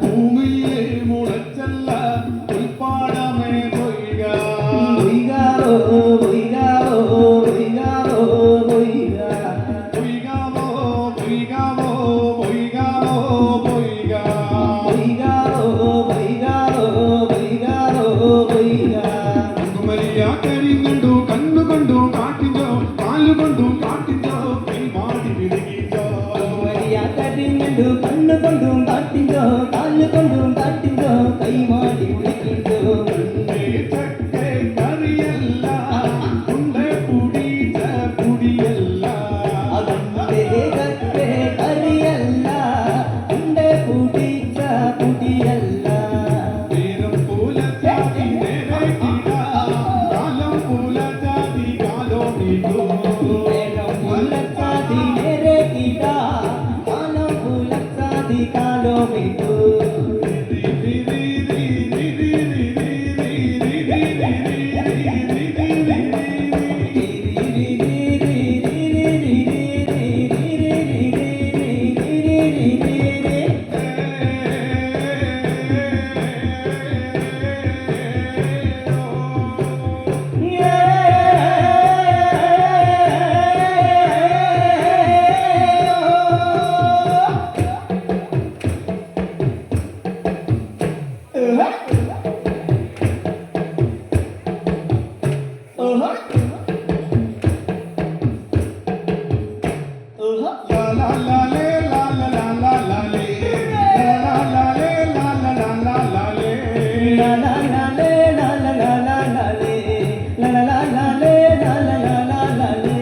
ഭൂമിയിലെ മുളച്ചല്ല ഉൾപ്പാടമേ പൊയ്ക കരിങ്ങണ്ടു കണ്ണുകൊണ്ടു കാട്ടിഞ്ചോ കാലുകൊണ്ടു കാട്ടിഞ്ചോ കൈമാടി വിടുകിഞ്ചോ കരിങ്ങണ്ടു കണ്ണുകൊണ്ടും കാട്ടിഞ്ചോ കാലുകൊണ്ടും കാട്ടിഞ്ചോ കൈമാടി വിളിക്കിഞ്ചോ ചക്കെ കറിയല്ല ഉണ്ടേ പുടിച്ച പുടിയല്ല അതേ ചക്കെ കറിയല്ല ഉണ്ടേ പൂടിച്ച പുടിയല്ല നേരം പൂല ചാതി നേരെ കിടാ കാലം പൂല ചാതി കാലോ നീക്കോ മുല്ലച്ചാതി നേരെ കിടാ കാലം മുല്ലച്ചാതി കാലോ Mittu la la la la la la la la la la la la la